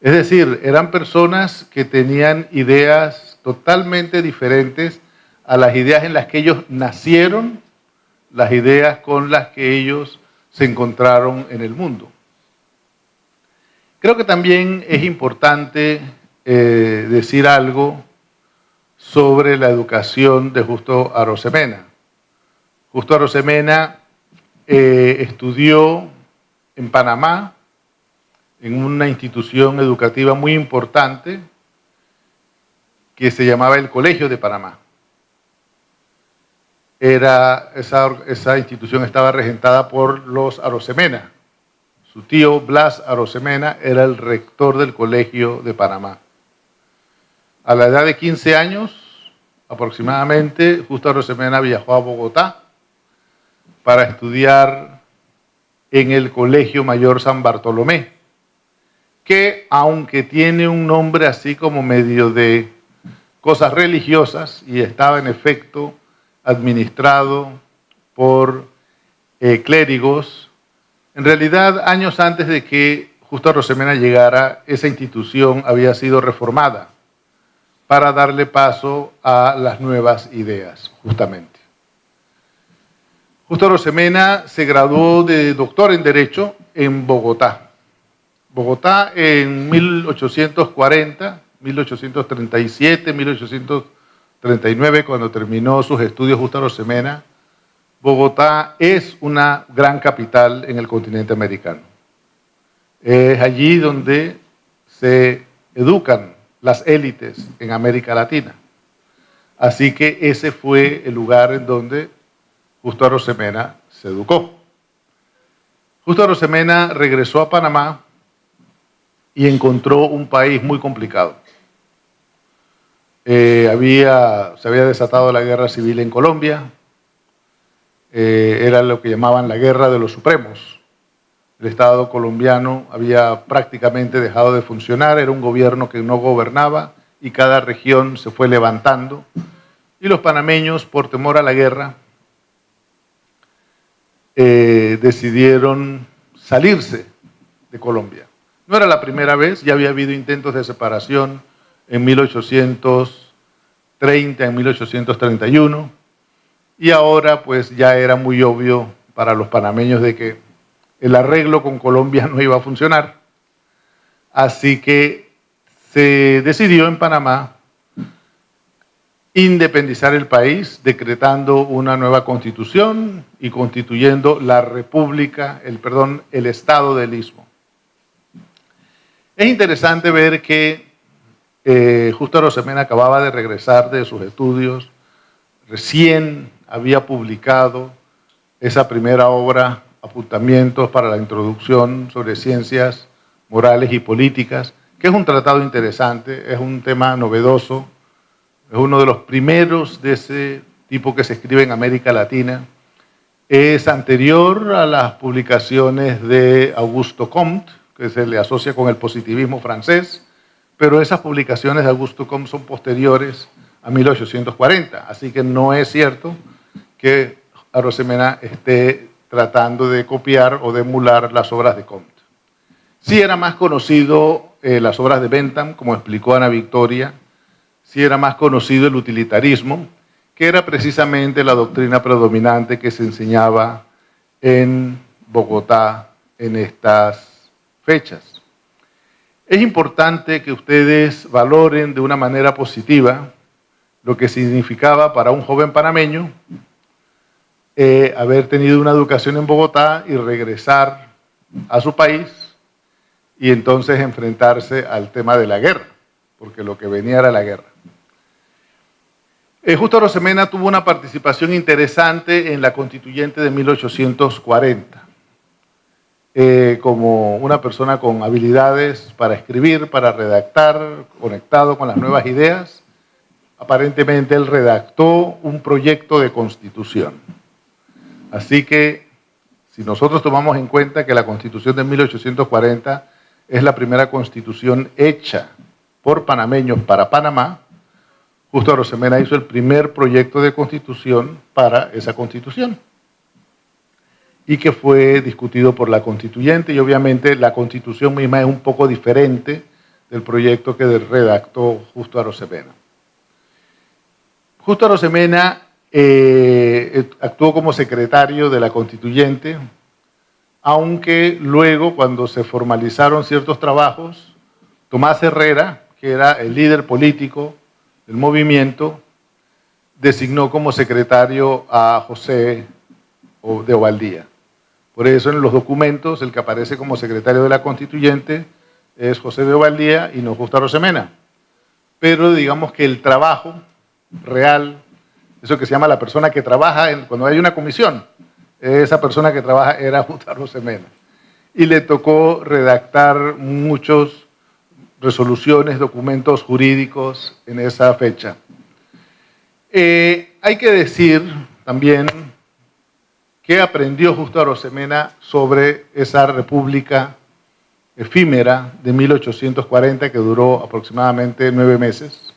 Es decir, eran personas que tenían ideas totalmente diferentes a las ideas en las que ellos nacieron, las ideas con las que ellos se encontraron en el mundo. Creo que también es importante decir algo sobre la educación de Justo Arosemena. Justo Arosemena estudió en Panamá, en una institución educativa muy importante que se llamaba el Colegio de Panamá. Esa institución estaba regentada por los Arosemena. Su tío Blas Arosemena era el rector del Colegio de Panamá. A la edad de 15 años, aproximadamente, Justo Arosemena viajó a Bogotá para estudiar en el Colegio Mayor San Bartolomé, que aunque tiene un nombre así como medio de cosas religiosas, y estaba en efecto administrado por clérigos, en realidad años antes de que Justo Arosemena llegara, esa institución había sido reformada para darle paso a las nuevas ideas, justamente. Justo Arosemena se graduó de doctor en Derecho en Bogotá. Bogotá en 1840, 1837, 1839, cuando terminó sus estudios Justo Arosemena, Bogotá es una gran capital en el continente americano. Es allí donde se educan las élites en América Latina. Así que ese fue el lugar en donde Justo Arosemena se educó. Justo Arosemena regresó a Panamá y encontró un país muy complicado. Se había desatado la guerra civil en Colombia, era lo que llamaban la guerra de los supremos. El Estado colombiano había prácticamente dejado de funcionar, era un gobierno que no gobernaba y cada región se fue levantando. Y los panameños, por temor a la guerra, decidieron salirse de Colombia. No era la primera vez, ya había habido intentos de separación en 1830, en 1831, y ahora pues ya era muy obvio para los panameños de que el arreglo con Colombia no iba a funcionar, así que se decidió en Panamá independizar el país, decretando una nueva constitución y constituyendo la República, el Estado del Istmo. Es interesante ver que Justo Arosemena acababa de regresar de sus estudios, recién había publicado esa primera obra, Apuntamientos para la Introducción sobre Ciencias Morales y Políticas, que es un tratado interesante, es un tema novedoso, es uno de los primeros de ese tipo que se escribe en América Latina. Es anterior a las publicaciones de Auguste Comte, que se le asocia con el positivismo francés, pero esas publicaciones de Auguste Comte son posteriores a 1840, así que no es cierto que Arosemena esté tratando de copiar o de emular las obras de Comte. Sí era más conocido las obras de Bentham, como explicó Ana Victoria, sí era más conocido el utilitarismo, que era precisamente la doctrina predominante que se enseñaba en Bogotá en estas fechas. Es importante que ustedes valoren de una manera positiva lo que significaba para un joven panameño haber tenido una educación en Bogotá y regresar a su país y entonces enfrentarse al tema de la guerra, porque lo que venía era la guerra. Justo Arosemena tuvo una participación interesante en la constituyente de 1840. Como una persona con habilidades para escribir, para redactar, conectado con las nuevas ideas, aparentemente él redactó un proyecto de constitución. Así que, si nosotros tomamos en cuenta que la Constitución de 1840 es la primera constitución hecha por panameños para Panamá, Justo Arosemena hizo el primer proyecto de constitución para esa constitución y que fue discutido por la constituyente, y obviamente la constitución misma es un poco diferente del proyecto que redactó Justo Arosemena. Justo Arosemena actuó como secretario de la Constituyente, aunque luego, cuando se formalizaron ciertos trabajos, Tomás Herrera, que era el líder político del movimiento, designó como secretario a José de Ovaldía. Por eso en los documentos el que aparece como secretario de la Constituyente es José de Ovaldía y no Justo Arosemena. Pero digamos que el trabajo real, eso que se llama la persona que trabaja cuando hay una comisión, esa persona que trabaja era Justo Arosemena. Y le tocó redactar muchas resoluciones, documentos jurídicos en esa fecha. Hay que decir también que aprendió Justo Arosemena sobre esa república efímera de 1840 que duró aproximadamente 9 meses.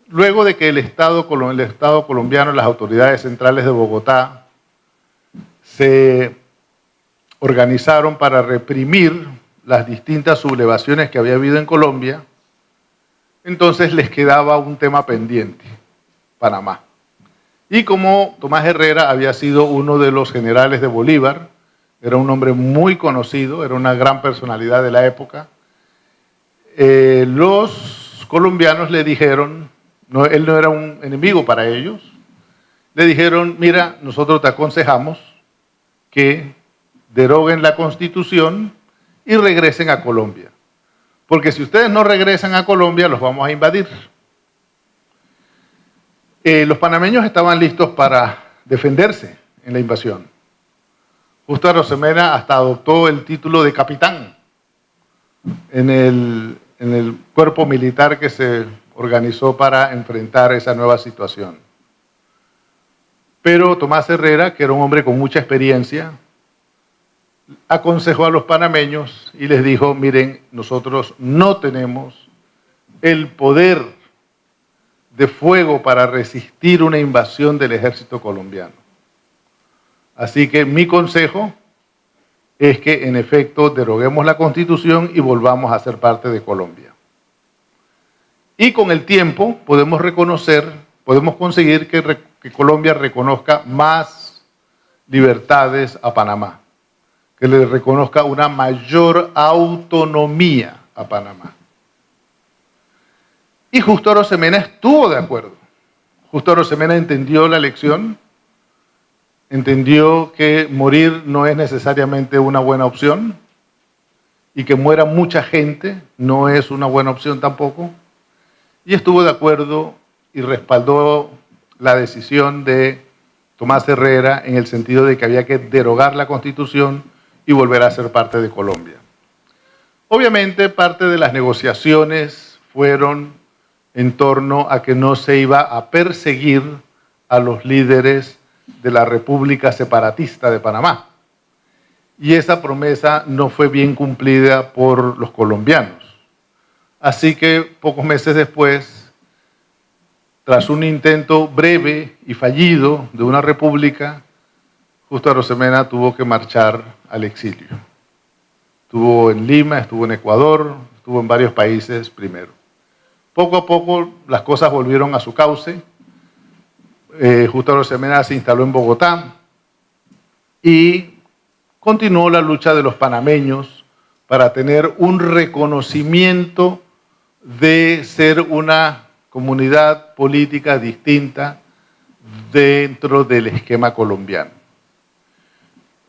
Luego de que el Estado colombiano, las autoridades centrales de Bogotá, se organizaron para reprimir las distintas sublevaciones que había habido en Colombia, entonces les quedaba un tema pendiente, Panamá. Y como Tomás Herrera había sido uno de los generales de Bolívar, era un hombre muy conocido, era una gran personalidad de la época, los colombianos le dijeron, él no era un enemigo para ellos, le dijeron, mira, nosotros te aconsejamos que deroguen la Constitución y regresen a Colombia. Porque si ustedes no regresan a Colombia, los vamos a invadir. Los panameños estaban listos para defenderse en la invasión. Justo Arosemena hasta adoptó el título de capitán en el cuerpo militar que se organizó para enfrentar esa nueva situación. Pero Tomás Herrera, que era un hombre con mucha experiencia, aconsejó a los panameños y les dijo, miren, nosotros no tenemos el poder de fuego para resistir una invasión del ejército colombiano. Así que mi consejo es que en efecto deroguemos la Constitución y volvamos a ser parte de Colombia. Y con el tiempo podemos conseguir que Colombia reconozca más libertades a Panamá, que le reconozca una mayor autonomía a Panamá. Y Justo Arosemena estuvo de acuerdo. Justo Arosemena entendió la lección, entendió que morir no es necesariamente una buena opción y que muera mucha gente no es una buena opción tampoco. Y estuvo de acuerdo y respaldó la decisión de Tomás Herrera en el sentido de que había que derogar la Constitución y volver a ser parte de Colombia. Obviamente, parte de las negociaciones fueron en torno a que no se iba a perseguir a los líderes de la República Separatista de Panamá. Y esa promesa no fue bien cumplida por los colombianos. Así que pocos meses después, tras un intento breve y fallido de una república, Justo Arosemena tuvo que marchar al exilio. Estuvo en Lima, estuvo en Ecuador, estuvo en varios países primero. Poco a poco las cosas volvieron a su cauce. Justo Arosemena se instaló en Bogotá y continuó la lucha de los panameños para tener un reconocimiento de ser una comunidad política distinta dentro del esquema colombiano.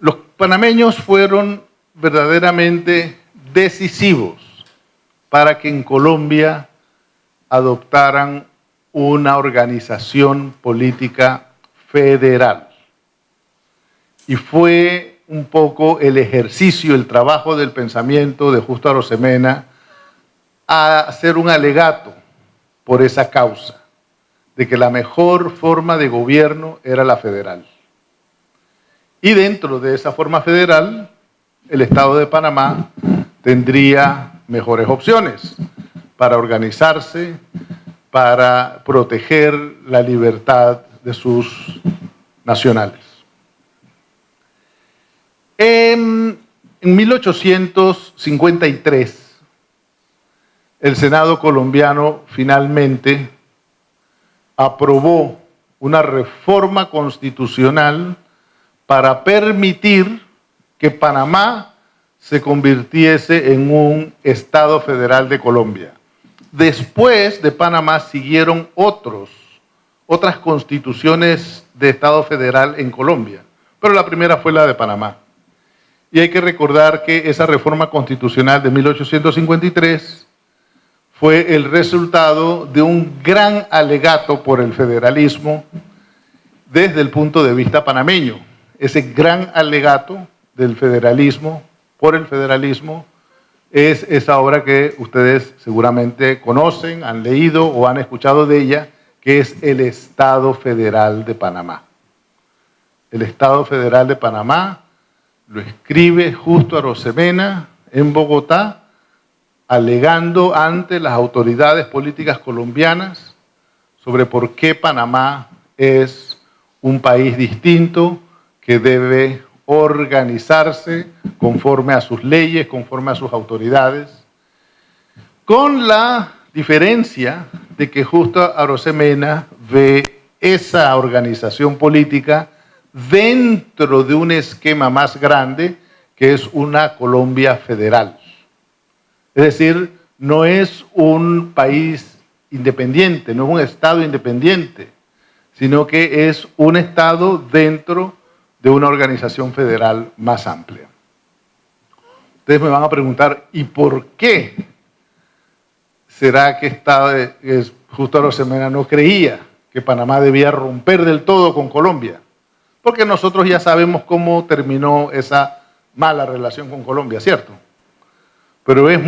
Los panameños fueron verdaderamente decisivos para que en Colombia adoptaran una organización política federal. Y fue un poco el ejercicio, el trabajo del pensamiento de Justo Arosemena a hacer un alegato por esa causa, de que la mejor forma de gobierno era la federal. Y dentro de esa forma federal, el Estado de Panamá tendría mejores opciones para organizarse, para proteger la libertad de sus nacionales. En 1853, el Senado colombiano finalmente aprobó una reforma constitucional para permitir que Panamá se convirtiese en un Estado federal de Colombia. Después de Panamá siguieron otras constituciones de Estado federal en Colombia, pero la primera fue la de Panamá. Y hay que recordar que esa reforma constitucional de 1853 fue el resultado de un gran alegato por el federalismo desde el punto de vista panameño. Ese gran alegato del federalismo, por el federalismo, es esa obra que ustedes seguramente conocen, han leído o han escuchado de ella, que es el Estado Federal de Panamá. El Estado Federal de Panamá lo escribe Justo Arosemena en Bogotá, alegando ante las autoridades políticas colombianas sobre por qué Panamá es un país distinto que debe organizarse conforme a sus leyes, conforme a sus autoridades, con la diferencia de que Justo Arosemena ve esa organización política dentro de un esquema más grande que es una Colombia federal. Es decir, no es un país independiente, no es un Estado independiente, sino que es un Estado dentro de una organización federal más amplia. Ustedes me van a preguntar, ¿y por qué será que Justo Arosemena no creía que Panamá debía romper del todo con Colombia? Porque nosotros ya sabemos cómo terminó esa mala relación con Colombia, ¿cierto? Pero es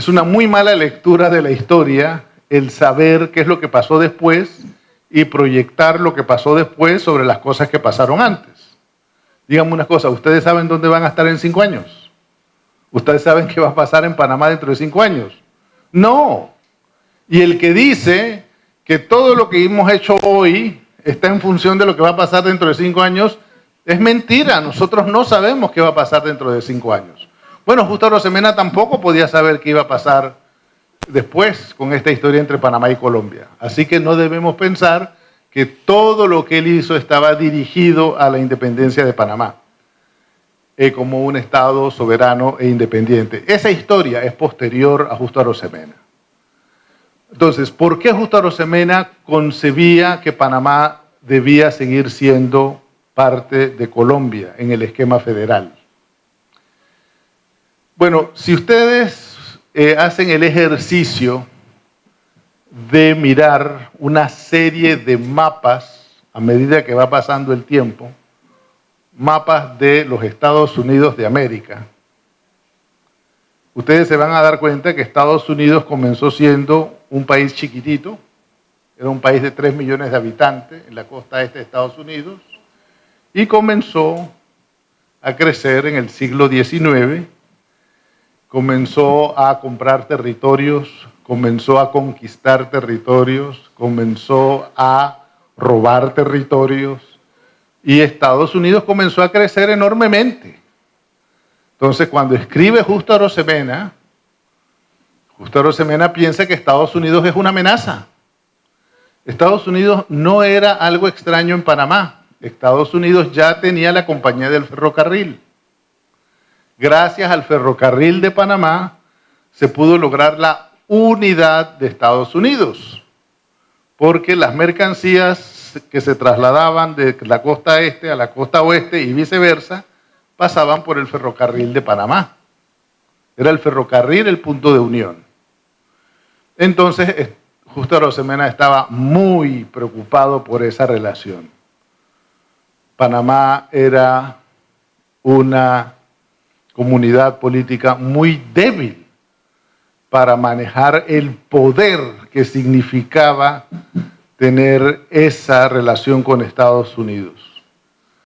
una muy mala lectura de la historia el saber qué es lo que pasó después y proyectar lo que pasó después sobre las cosas que pasaron antes. Díganme una cosa, ¿ustedes saben dónde van a estar en 5 años? ¿Ustedes saben qué va a pasar en Panamá dentro de 5 años? No. Y el que dice que todo lo que hemos hecho hoy está en función de lo que va a pasar dentro de 5 años, es mentira. Nosotros no sabemos qué va a pasar dentro de 5 años. Bueno, Justo Arosemena tampoco podía saber qué iba a pasar después con esta historia entre Panamá y Colombia. Así que no debemos pensar que todo lo que él hizo estaba dirigido a la independencia de Panamá como un Estado soberano e independiente. Esa historia es posterior a Justo Arosemena. Entonces, ¿por qué Justo Arosemena concebía que Panamá debía seguir siendo parte de Colombia en el esquema federal? Bueno, si ustedes hacen el ejercicio de mirar una serie de mapas a medida que va pasando el tiempo, mapas de los Estados Unidos de América, ustedes se van a dar cuenta que Estados Unidos comenzó siendo un país chiquitito, era un país de 3 millones de habitantes en la costa este de Estados Unidos, y comenzó a crecer en el siglo XIX, comenzó a comprar territorios, comenzó a conquistar territorios, comenzó a robar territorios, y Estados Unidos comenzó a crecer enormemente. Entonces, cuando escribe Justo Arosemena piensa que Estados Unidos es una amenaza. Estados Unidos no era algo extraño en Panamá. Estados Unidos ya tenía la compañía del ferrocarril. Gracias al ferrocarril de Panamá se pudo lograr la unidad de Estados Unidos, porque las mercancías que se trasladaban de la costa este a la costa oeste y viceversa pasaban por el ferrocarril de Panamá. Era el ferrocarril el punto de unión. Entonces, Justo Arosemena estaba muy preocupado por esa relación. Panamá era una comunidad política muy débil para manejar el poder que significaba tener esa relación con Estados Unidos.